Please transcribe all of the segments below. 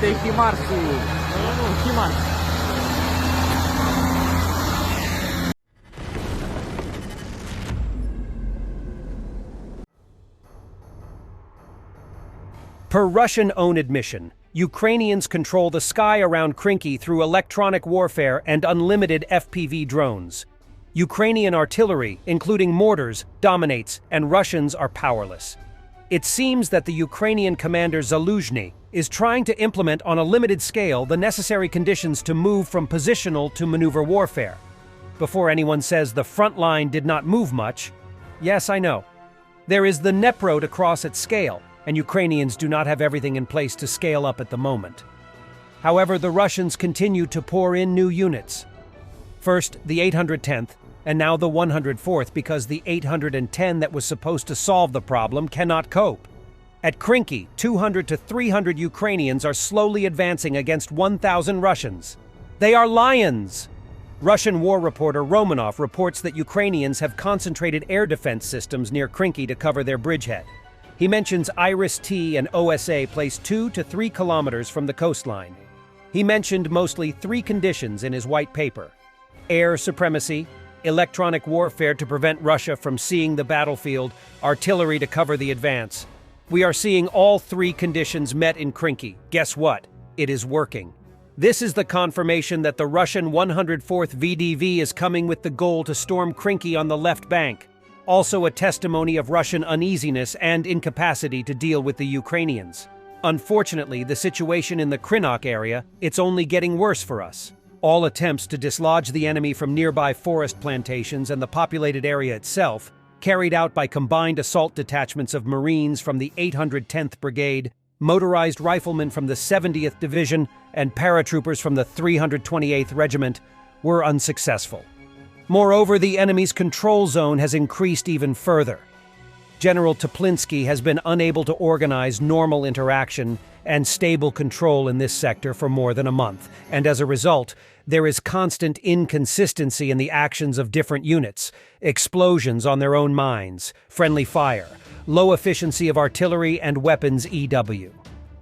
Ти хімарсу. Хімарс. Per Russian own admission, Ukrainians control the sky around Krynky through electronic warfare and unlimited FPV drones. Ukrainian artillery, including mortars, dominates, and Russians are powerless. It seems that the Ukrainian commander Zaluzhny is trying to implement on a limited scale the necessary conditions to move from positional to maneuver warfare. Before anyone says the front line did not move much, yes, I know. There is the Dnepro to cross at scale, and Ukrainians do not have everything in place to scale up at the moment. However, the Russians continue to pour in new units. First, the 810th, and now the 104th, because the 810 that was supposed to solve the problem cannot cope. At Krynky, 200 to 300 Ukrainians are slowly advancing against 1,000 Russians. They are lions! Russian war reporter Romanov reports that Ukrainians have concentrated air defense systems near Krynky to cover their bridgehead. He mentions IRIS-T and OSA placed 2 to 3 kilometers from the coastline. He mentioned mostly 3 conditions in his white paper: air supremacy, electronic warfare to prevent Russia from seeing the battlefield, artillery to cover the advance. We are seeing all 3 conditions met in Krynky. Guess what? It is working. This is the confirmation that the Russian 104th VDV is coming with the goal to storm Krynky on the left bank. Also a testimony of Russian uneasiness and incapacity to deal with the Ukrainians. Unfortunately, the situation in the Krynky area, it's only getting worse for us. All attempts to dislodge the enemy from nearby forest plantations and the populated area itself, carried out by combined assault detachments of Marines from the 810th Brigade, motorized riflemen from the 70th Division, and paratroopers from the 328th Regiment, were unsuccessful. Moreover, the enemy's control zone has increased even further. General Toplinsky has been unable to organize normal interaction and stable control in this sector for more than a month, and as a result, there is constant inconsistency in the actions of different units, explosions on their own mines, friendly fire, low efficiency of artillery and weapons EW.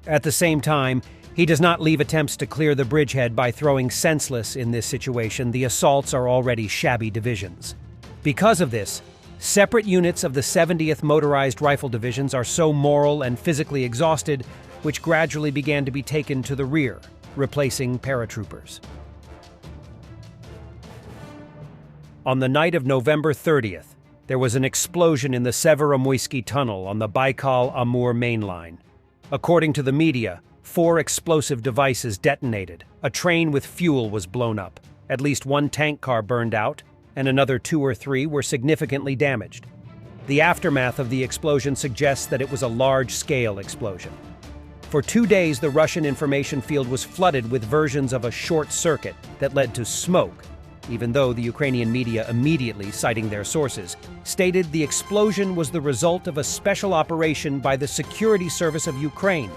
At the same time, he does not leave attempts to clear the bridgehead by throwing senseless in this situation. The assaults are already shabby divisions. Because of this, separate units of the 70th Motorized Rifle Divisions are so moral and physically exhausted, which gradually began to be taken to the rear, replacing paratroopers. On the night of November 30th, there was an explosion in the Severomoysky Tunnel on the Baikal-Amur main line. According to the media, 4 explosive devices detonated. A train with fuel was blown up. At least 1 tank car burned out, and another 2 or 3 were significantly damaged. The aftermath of the explosion suggests that it was a large-scale explosion. For 2 days, the Russian information field was flooded with versions of a short circuit that led to smoke, even though the Ukrainian media immediately, citing their sources, stated the explosion was the result of a special operation by the Security Service of Ukraine.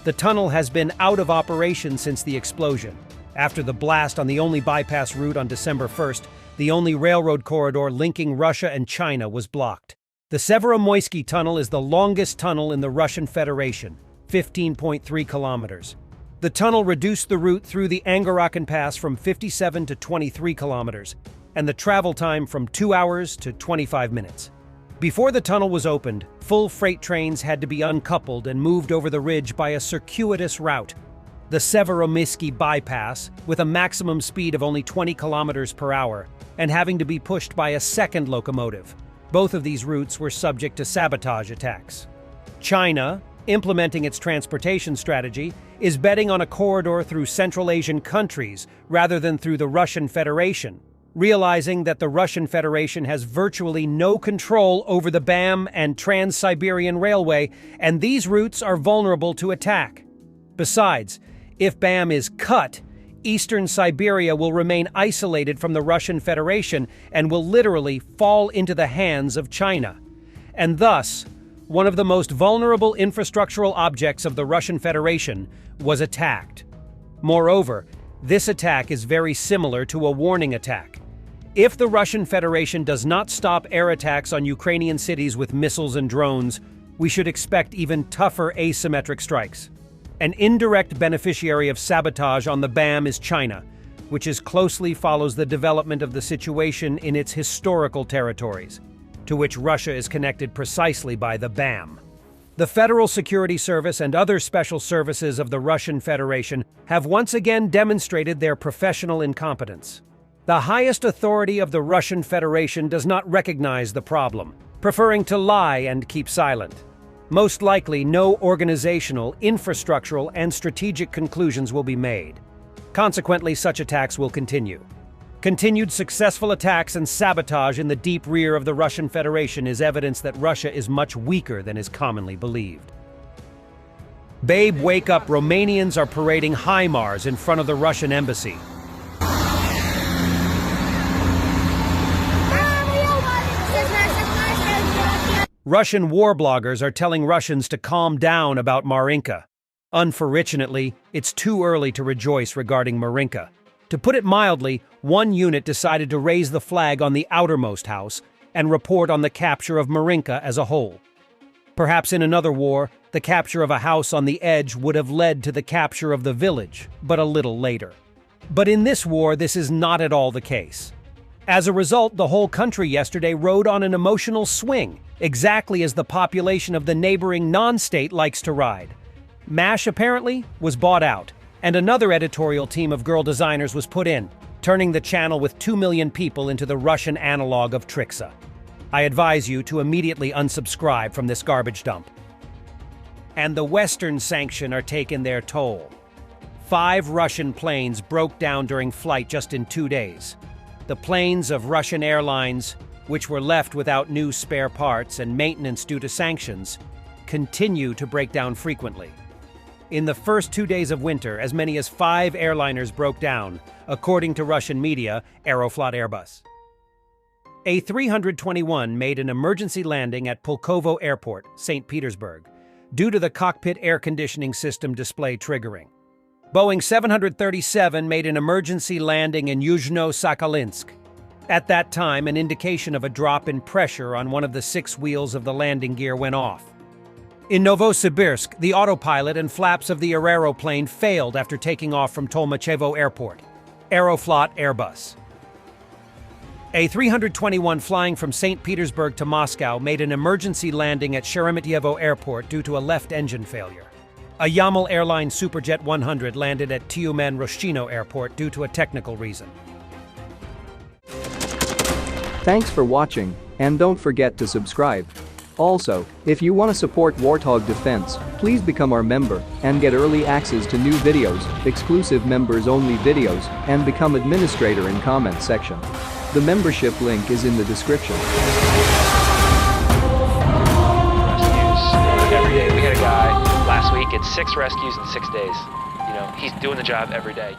The tunnel has been out of operation since the explosion. After the blast on the only bypass route on December 1st, the only railroad corridor linking Russia and China was blocked. The Severomoysky Tunnel is the longest tunnel in the Russian Federation, 15.3 kilometers. The tunnel reduced the route through the Angarakan Pass from 57 to 23 kilometers, and the travel time from 2 hours to 25 minutes. Before the tunnel was opened, full freight trains had to be uncoupled and moved over the ridge by a circuitous route. The Severomoysky bypass, with a maximum speed of only 20 kilometers per hour, and having to be pushed by a second locomotive. Both of these routes were subject to sabotage attacks. China, implementing its transportation strategy, is betting on a corridor through Central Asian countries rather than through the Russian Federation, realizing that the Russian Federation has virtually no control over the BAM and Trans-Siberian Railway, and these routes are vulnerable to attack. Besides, if BAM is cut, Eastern Siberia will remain isolated from the Russian Federation and will literally fall into the hands of China. And thus, one of the most vulnerable infrastructural objects of the Russian Federation was attacked. Moreover, this attack is very similar to a warning attack. If the Russian Federation does not stop air attacks on Ukrainian cities with missiles and drones, we should expect even tougher asymmetric strikes. An indirect beneficiary of sabotage on the BAM is China, which closely follows the development of the situation in its historical territories, to which Russia is connected precisely by the BAM. The Federal Security Service and other special services of the Russian Federation have once again demonstrated their professional incompetence. The highest authority of the Russian Federation does not recognize the problem, preferring to lie and keep silent. Most likely, no organizational, infrastructural, and strategic conclusions will be made. Consequently, such attacks will continue. Continued successful attacks and sabotage in the deep rear of the Russian Federation is evidence that Russia is much weaker than is commonly believed. Babe, wake up! Romanians are parading HIMARS in front of the Russian embassy. Russian war bloggers are telling Russians to calm down about Marinka. Unfortunately, it's too early to rejoice regarding Marinka. To put it mildly, one unit decided to raise the flag on the outermost house and report on the capture of Marinka as a whole. Perhaps in another war, the capture of a house on the edge would have led to the capture of the village, but a little later. But in this war, this is not at all the case. As a result, the whole country yesterday rode on an emotional swing, exactly as the population of the neighboring non-state likes to ride. MASH, apparently, was bought out, and another editorial team of girl designers was put in, turning the channel with 2 million people into the Russian analog of Trixa. I advise you to immediately unsubscribe from this garbage dump. And the Western sanction are taking their toll. 5 Russian planes broke down during flight just in 2 days. The planes of Russian airlines, which were left without new spare parts and maintenance due to sanctions, continue to break down frequently. In the first 2 days of winter, as many as 5 airliners broke down, according to Russian media, Aeroflot Airbus. A321 made an emergency landing at Pulkovo Airport, St. Petersburg, due to the cockpit air conditioning system display triggering. Boeing 737 made an emergency landing in Yuzhno-Sakhalinsk. At that time, an indication of a drop in pressure on one of the 6 wheels of the landing gear went off. In Novosibirsk, the autopilot and flaps of the aeroplane failed after taking off from Tolmachevo Airport. Aeroflot Airbus. A321 flying from St. Petersburg to Moscow made an emergency landing at Sheremetyevo Airport due to a left engine failure. A Yamal Airline Superjet 100 landed at Tyumen-Roshchino Airport due to a technical reason. Thanks for watching, and don't forget to subscribe. Also, if you want to support Warthog Defense, please become our member and get early access to new videos, exclusive members-only videos, and become administrator in comment section. The membership link is in the description. Every day. We had a guy last week, it's 6 rescues in 6 days. You know, he's doing the job every day.